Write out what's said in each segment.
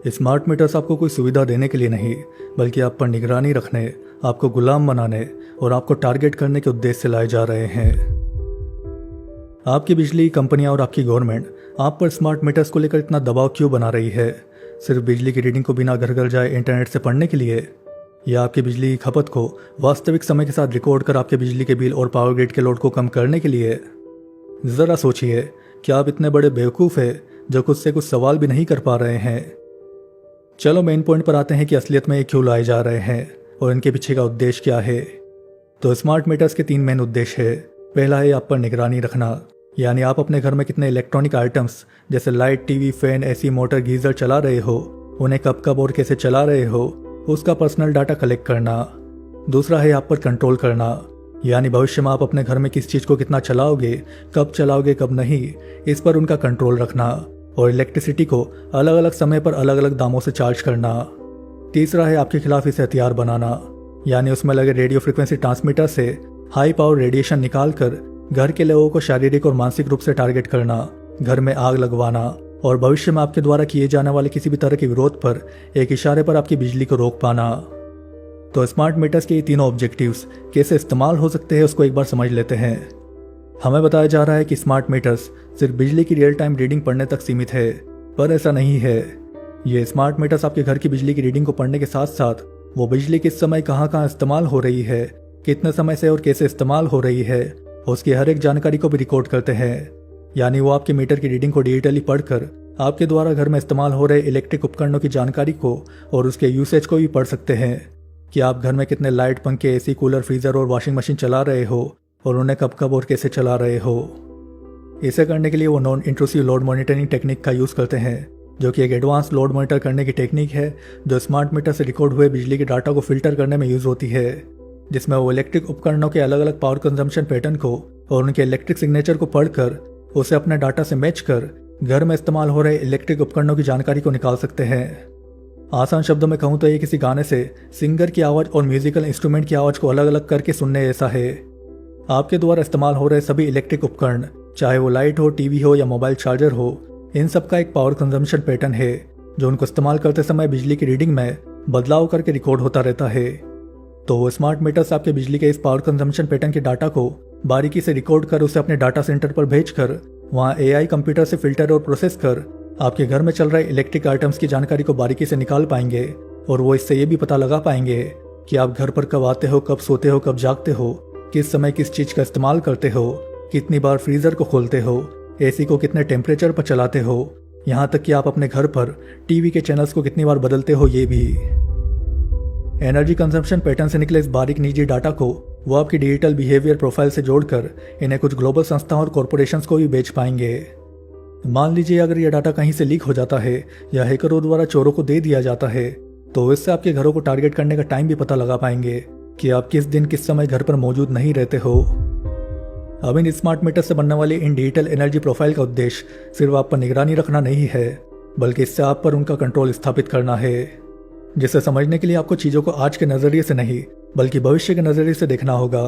Smart meters आपको कोई सुविधा देने के लिए नहीं, बल्कि आप पर निगरानी रखने, आपको गुलाम बनाने और आपको टारगेट करने के उद्देश्य से लाए जा रहे हैं। आपकी बिजली कंपनियां और आपकी गवर्नमेंट आप पर स्मार्ट मीटर्स को लेकर इतना दबाव क्यों बना रही है? सिर्फ बिजली की रीडिंग को बिना घर घर जाए इंटरनेट से पढ़ने के लिए, या आपकी बिजली की खपत को वास्तविक समय के साथ रिकॉर्ड कर आपके बिजली के बिल और पावर ग्रिड के लोड को कम करने के लिए? ज़रा सोचिए, क्या आप इतने बड़े बेवकूफ़ हैं जो खुद से कुछ सवाल भी नहीं कर पा रहे हैं? चलो मेन पॉइंट पर आते हैं कि असलियत में ये क्यों लाए जा रहे हैं और इनके पीछे का उद्देश्य क्या है। तो स्मार्ट मीटर्स के 3 मेन उद्देश्य है। पहला है आप पर निगरानी रखना, यानी आप अपने घर में कितने इलेक्ट्रॉनिक आइटम्स जैसे light, TV, fan, AC, motor, geyser चला रहे हो, उन्हें कब कब और कैसे चला रहे हो, उसका पर्सनल डाटा कलेक्ट करना। दूसरा है आप पर कंट्रोल करना, यानी भविष्य में आप अपने घर में किस चीज़ को कितना चलाओगे, कब नहीं, इस पर उनका कंट्रोल रखना। और इलेक्ट्रिसिटी को अलग अलग समय पर अलग अलग दामों से चार्ज करना। तीसरा है आपके खिलाफ इसे हथियार बनाना, यानी उसमें लगे रेडियो फ्रिक्वेंसी ट्रांसमीटर से हाई पावर रेडिएशन निकाल कर घर के लोगों को शारीरिक और मानसिक रूप से टारगेट करना, घर में आग लगवाना और भविष्य में आपके द्वारा किए जाने वाले किसी भी तरह के विरोध पर एक इशारे पर आपकी बिजली को रोक पाना। तो स्मार्ट मीटर्स के ये तीनों ऑब्जेक्टिव्स कैसे इस्तेमाल हो सकते हैं उसको एक बार समझ लेते हैं। हमें बताया जा रहा है कि स्मार्ट मीटर्स सिर्फ बिजली की रियल टाइम रीडिंग पढ़ने तक सीमित है, पर ऐसा नहीं है। ये स्मार्ट मीटर्स आपके घर की बिजली की रीडिंग को पढ़ने के साथ साथ वो बिजली किस समय कहाँ इस्तेमाल हो रही है, कितने समय से और कैसे इस्तेमाल हो रही है, उसकी हर एक जानकारी को भी रिकॉर्ड करते हैं। यानी वो आपके मीटर की रीडिंग को डिजिटली पढ़कर आपके द्वारा घर में इस्तेमाल हो रहे इलेक्ट्रिक उपकरणों की जानकारी को और उसके यूसेज को भी पढ़ सकते हैं कि आप घर में कितने लाइट, पंखे, एसी, कूलर, फ्रीजर और वॉशिंग मशीन चला रहे हो और उन्हें कब और कैसे चला रहे हो। इसे करने के लिए वो non intrusive load monitoring technique का यूज़ करते हैं, जो कि एक एडवांस लोड मॉनिटर करने की टेक्निक है जो स्मार्ट मीटर से रिकॉर्ड हुए बिजली के डाटा को फिल्टर करने में यूज़ होती है, जिसमें वो इलेक्ट्रिक उपकरणों के अलग अलग पावर कंजम्पशन पैटर्न को और उनके इलेक्ट्रिक सिग्नेचर को पढ़कर उसे अपने डाटा से मैच कर घर में इस्तेमाल हो रहे इलेक्ट्रिक उपकरणों की जानकारी को निकाल सकते हैं। आसान शब्दों में कहूँ तो ये किसी गाने से सिंगर की आवाज़ और म्यूजिकल इंस्ट्रूमेंट की आवाज़ को अलग अलग करके सुनने जैसा है। आपके द्वारा इस्तेमाल हो रहे सभी इलेक्ट्रिक उपकरण, चाहे वो लाइट हो, टीवी हो या मोबाइल चार्जर हो, इन सब का एक पावर कंजम्पशन पैटर्न है जो उनको इस्तेमाल करते समय बिजली की रीडिंग में बदलाव करके रिकॉर्ड होता रहता है। तो वो स्मार्ट मीटर्स आपके बिजली के इस पावर कंजम्पशन पैटर्न के डाटा को बारीकी से रिकॉर्ड कर उसे अपने डाटा सेंटर पर भेजकर वहाँ AI कंप्यूटर से फिल्टर और प्रोसेस कर आपके घर में चल रहे इलेक्ट्रिक आइटम्स की जानकारी को बारीकी से निकाल पाएंगे। और वो इससे ये भी पता लगा पाएंगे कि आप घर पर कब आते हो, कब सोते हो, कब जागते हो, किस समय किस चीज़ का इस्तेमाल करते हो, कितनी बार फ्रीज़र को खोलते हो, AC को कितने टेम्परेचर पर चलाते हो, यहाँ तक कि आप अपने घर पर टीवी के चैनल्स को कितनी बार बदलते हो। ये भी एनर्जी कंजम्पशन पैटर्न से निकले इस बारीक निजी डाटा को वो आपकी डिजिटल बिहेवियर प्रोफाइल से जोड़कर इन्हें कुछ ग्लोबल संस्थाओं और कॉरपोरेशंस को भी बेच पाएंगे। मान लीजिए अगर यह डाटा कहीं से लीक हो जाता है या हैकरों द्वारा चोरों को दे दिया जाता है, तो इससे आपके घरों को टारगेट करने का टाइम भी पता लगा पाएंगे कि आप किस दिन किस समय घर पर मौजूद नहीं रहते हो। अब इन स्मार्ट मीटर से बनने वाली इन डिजिटल एनर्जी प्रोफाइल का उद्देश्य सिर्फ आप पर निगरानी रखना नहीं है, बल्कि इससे आप पर उनका कंट्रोल स्थापित करना है। जिसे समझने के लिए आपको चीज़ों को आज के नज़रिए से नहीं बल्कि भविष्य के नज़रिए से देखना होगा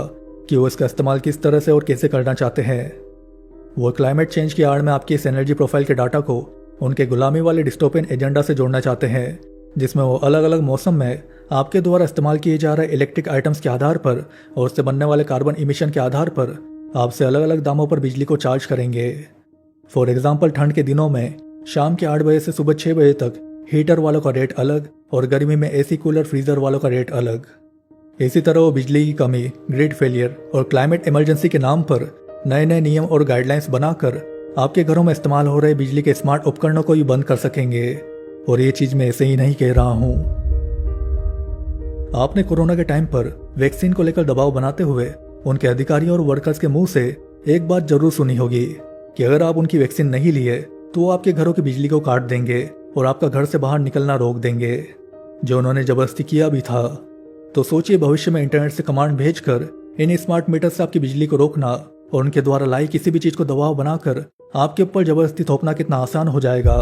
कि वो इसका इस्तेमाल किस तरह से और कैसे करना चाहते हैं। वो क्लाइमेट चेंज की आड़ में आपकी इस एनर्जी प्रोफाइल के डाटा को उनके गुलामी वाले डिस्टोपियन एजेंडा से जोड़ना चाहते हैं, जिसमें वो अलग अलग मौसम में आपके द्वारा इस्तेमाल किए जा रहे इलेक्ट्रिक आइटम्स के आधार पर और उससे बनने वाले कार्बन इमिशन के आधार पर आपसे अलग अलग दामों पर बिजली को चार्ज करेंगे। फॉर एग्जाम्पल, ठंड के दिनों में शाम के 8 बजे से सुबह 6 बजे तक हीटर वालों का रेट अलग और गर्मी में AC, कूलर, फ्रीजर वालों का रेट अलग। इसी तरह वो बिजली की कमी, ग्रिड फेलियर और क्लाइमेट इमरजेंसी के नाम पर नए नए नियम और गाइडलाइंस बनाकर आपके घरों में इस्तेमाल हो रहे बिजली के स्मार्ट उपकरणों को भी बंद कर सकेंगे। और ये चीज़ मैं ऐसे ही नहीं कह रहा हूँ। आपने कोरोना के टाइम पर वैक्सीन को लेकर दबाव बनाते हुए उनके अधिकारियों और वर्कर्स के मुंह से एक बात जरूर सुनी होगी कि अगर आप उनकी वैक्सीन नहीं लिए तो वो आपके घरों की बिजली को काट देंगे और आपका घर से बाहर निकलना रोक देंगे, जो उन्होंने जबरदस्ती किया भी था। तो सोचिए, भविष्य में इंटरनेट से कमांड भेजकर इन स्मार्ट मीटर से आपकी बिजली को रोकना और उनके द्वारा लाई किसी भी चीज को दबाव बनाकर आपके ऊपर जबरदस्ती थोपना कितना आसान हो जाएगा।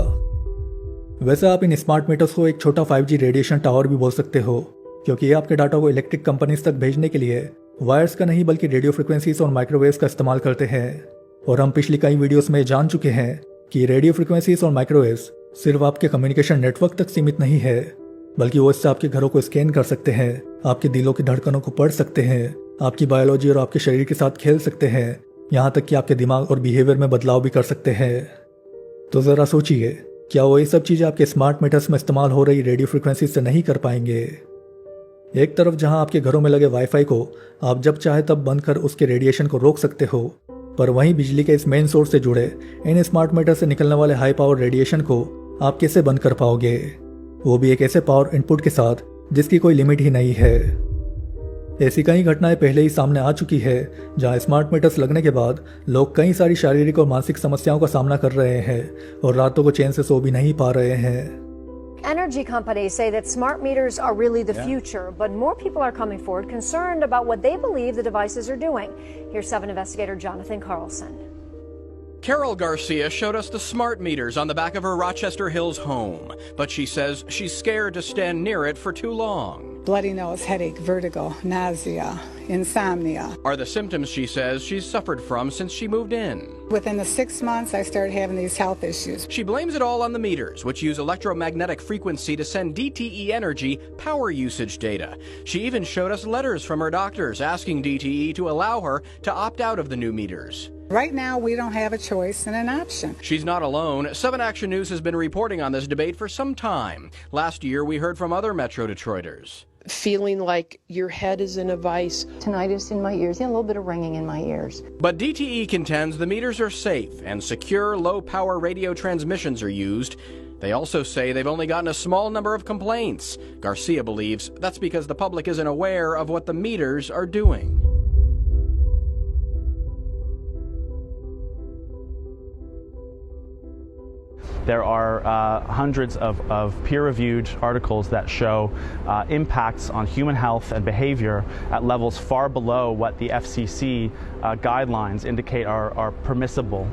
वैसे आप इन स्मार्ट मीटर्स को एक छोटा 5G रेडिएशन टावर भी बोल सकते हो, क्योंकि ये आपके डाटा को इलेक्ट्रिक कंपनीज तक भेजने के लिए वायर्स का नहीं बल्कि रेडियो फ्रिक्वेंसीज और माइक्रोवेव्स का इस्तेमाल करते हैं। और हम पिछली कई वीडियोस में जान चुके हैं कि रेडियो फ्रिक्वेंसीज और माइक्रोवेव्स सिर्फ आपके कम्युनिकेशन नेटवर्क तक सीमित नहीं है, बल्कि वो इससे आपके घरों को स्कैन कर सकते हैं, आपके दिलों की धड़कनों को पढ़ सकते हैं, आपकी बायोलॉजी और आपके शरीर के साथ खेल सकते हैं, यहाँ तक कि आपके दिमाग और बिहेवियर में बदलाव भी कर सकते हैं। तो ज़रा सोचिए, क्या वो ये सब चीज़ें आपके स्मार्ट मीटर्स में इस्तेमाल हो रही रेडियो फ्रिक्वेंसी से नहीं कर पाएंगे? एक तरफ जहां आपके घरों में लगे वाईफाई को आप जब चाहे तब बंद कर उसके रेडिएशन को रोक सकते हो, पर वहीं बिजली के इस मेन सोर्स से जुड़े इन स्मार्ट मीटर से निकलने वाले हाई पावर रेडिएशन को आप कैसे बंद कर पाओगे, वो भी एक ऐसे पावर इनपुट के साथ जिसकी कोई लिमिट ही नहीं है। ऐसी कई घटनाएं पहले ही सामने आ चुकी है जहां स्मार्ट मीटर्स लगने के बाद लोग कई सारी शारीरिक और मानसिक समस्याओं का सामना कर रहे हैं और रातों को चैन से सो भी नहीं पा रहे हैं। Energy companies say that smart meters are really the future, but more people are coming forward concerned about what they believe the devices are doing. Here's 7 investigator Jonathan Carlson. Carol Garcia showed us the smart meters on the back of her Rochester Hills home, but she says she's scared to stand near it for too long. Bloody nose, headache, vertigo, nausea, insomnia. Are the symptoms she says she's suffered from since she moved in. Within the 6 months, I started having these health issues. She blames it all on the meters, which use electromagnetic frequency to send DTE Energy power usage data. She even showed us letters from her doctors asking DTE to allow her to opt out of the new meters. Right now, we don't have a choice and an option. She's not alone. 7 Action News has been reporting on this debate for some time. Last year, we heard from other Metro Detroiters. Feeling like your head is in a vice. Tinnitus in my ears, a little bit of ringing in my ears. But DTE contends the meters are safe and secure low-power radio transmissions are used. They also say they've only gotten a small number of complaints. Garcia believes that's because the public isn't aware of what the meters are doing. There are hundreds of peer-reviewed articles that show impacts on human health and behavior at levels far below what the FCC guidelines indicate are permissible.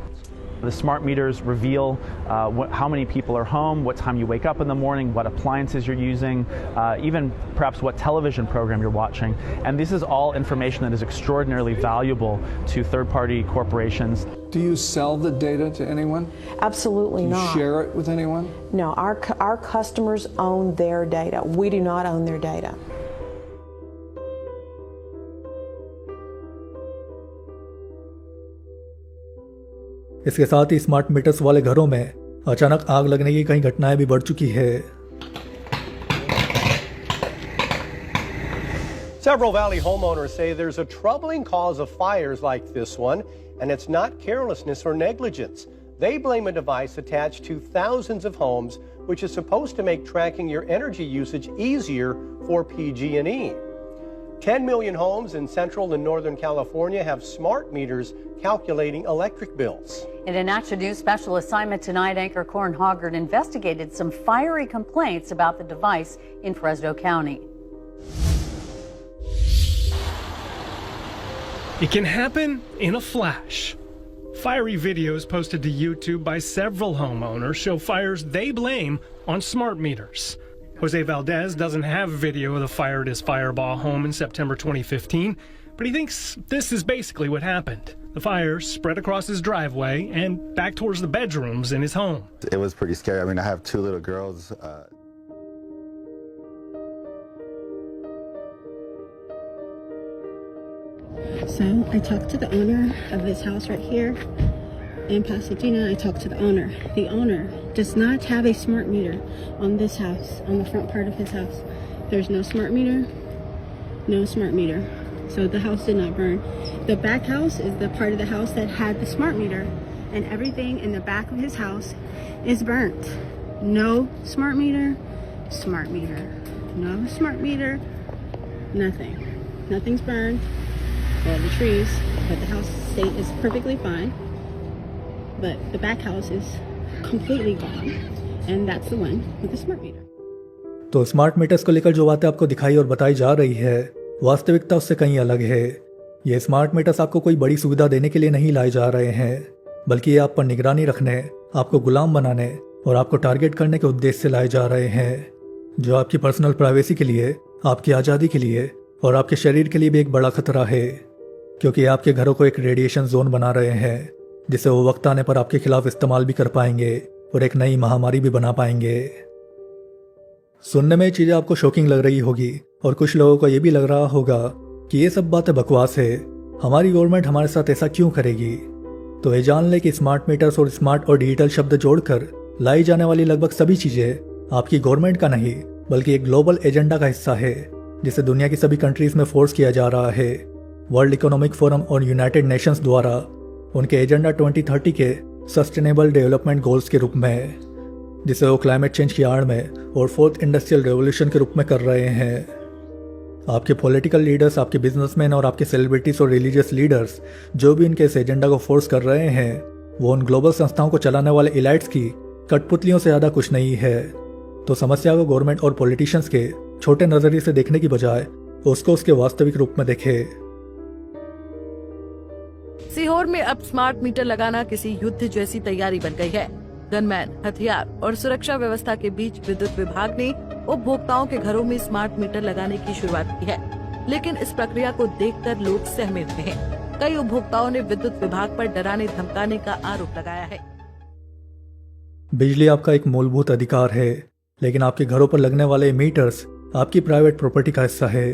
The smart meters reveal how many people are home, what time you wake up in the morning, what appliances you're using, even perhaps what television program you're watching. And this is all information that is extraordinarily valuable to third-party corporations. Do you sell the data to anyone? Absolutely Do you not. share it with anyone? No, our customers own their data. We do not own their data. इसके साथ ही smart meters वाले घरों में अचानक आग लगने की कई घटनाएं भी बढ़ चुकी है। Several Valley homeowners say there's a troubling cause of fires like this one, and it's not carelessness or negligence. They blame a device attached to thousands of homes, which is supposed to make tracking your energy usage easier for PG&E. 10 million homes in central and northern California have smart meters calculating electric bills. In an Action News special assignment tonight, anchor Corin Hoggard investigated some fiery complaints about the device in Fresno County. It can happen in a flash. Fiery videos posted to YouTube by several homeowners show fires they blame on smart meters. Jose Valdez doesn't have video of the fire at his Firebaugh home in September 2015, but he thinks this is basically what happened. The fire spread across his driveway and back towards the bedrooms in his home. It was pretty scary. I mean, I have 2 little girls. So I talked to the owner of this house right here in Pasadena. I talked to the owner. The owner does not have a smart meter on this house, on the front part of his house. There's no smart meter, no smart meter. So the house did not burn. The back house is the part of the house that had the smart meter, and everything in the back of his house is burnt. No smart meter, smart meter. No smart meter, nothing. Nothing's burned. Well, the trees, but the house state is perfectly fine. But the back house is completely gone, and that's the one with the smart meter. तो smart meters को लेकर जो बातें आपको दिखाई और बताई जा रही है, वास्तविकता उससे कहीं अलग है। ये स्मार्ट मीटर्स आपको कोई बड़ी सुविधा देने के लिए नहीं लाए जा रहे हैं, बल्कि ये आप पर निगरानी रखने, आपको गुलाम बनाने और आपको टारगेट करने के उद्देश्य से लाए जा रहे हैं, जो आपकी पर्सनल प्राइवेसी के लिए, आपकी आज़ादी के लिए और आपके शरीर के लिए भी एक बड़ा खतरा है, क्योंकि आपके घरों को एक रेडिएशन जोन बना रहे हैं, जिसे वो वक्त आने पर आपके खिलाफ इस्तेमाल भी कर पाएंगे और एक नई महामारी भी बना पाएंगे। सुनने में ये चीज़ें आपको शॉकिंग लग रही होगी और कुछ लोगों को ये भी लग रहा होगा कि ये सब बातें बकवास है, हमारी गवर्नमेंट हमारे साथ ऐसा क्यों करेगी। तो ये जान ले कि स्मार्ट मीटर्स और स्मार्ट और डिजिटल शब्द जोड़कर लाई जाने वाली लगभग सभी चीज़ें आपकी गवर्नमेंट का नहीं बल्कि एक ग्लोबल एजेंडा का हिस्सा है, जिसे दुनिया की सभी कंट्रीज में फोर्स किया जा रहा है वर्ल्ड इकोनॉमिक फोरम और यूनाइटेड नेशंस द्वारा उनके एजेंडा 2030 के सस्टेनेबल डेवलपमेंट गोल्स के रूप में, जिसे वो क्लाइमेट चेंज की आड़ में और फोर्थ इंडस्ट्रियल रेवोल्यूशन के रूप में कर रहे हैं। आपके पॉलिटिकल लीडर्स, आपके बिजनेसमैन और आपके सेलिब्रिटीज और रिलीजियस लीडर्स जो भी इनके इस एजेंडा को फोर्स कर रहे हैं, वो उन ग्लोबल संस्थाओं को चलाने वाले इलाइट्स की कठपुतलियों से ज़्यादा कुछ नहीं है। तो समस्या को गवर्नमेंट और पॉलिटिशियंस के छोटे नजरिए से देखने की बजाय उसको उसके वास्तविक रूप में देखे। सीहोर में अब स्मार्ट मीटर लगाना किसी युद्ध जैसी तैयारी बन गई है। गनमैन, हथियार और सुरक्षा व्यवस्था के बीच विद्युत विभाग ने उपभोक्ताओं के घरों में स्मार्ट मीटर लगाने की शुरुआत की है, लेकिन इस प्रक्रिया को देखकर लोग सहमे हुए हैं। कई उपभोक्ताओं ने विद्युत विभाग पर डराने धमकाने का आरोप लगाया है। बिजली आपका एक मूलभूत अधिकार है, लेकिन आपके घरों पर लगने वाले मीटर्स आपकी प्राइवेट प्रॉपर्टी का हिस्सा है।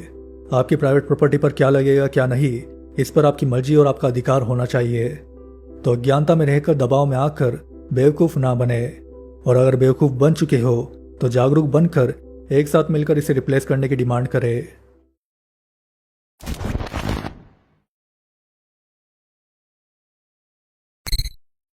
आपकी प्राइवेट प्रॉपर्टी पर क्या लगेगा क्या नहीं, इस पर आपकी मर्जी और आपका अधिकार होना चाहिए। तो अज्ञानता में रहकर दबाव में आकर बेवकूफ़ ना बने, और अगर बेवकूफ़ बन चुके हो तो जागरूक बनकर एक साथ मिलकर इसे रिप्लेस करने की डिमांड करें।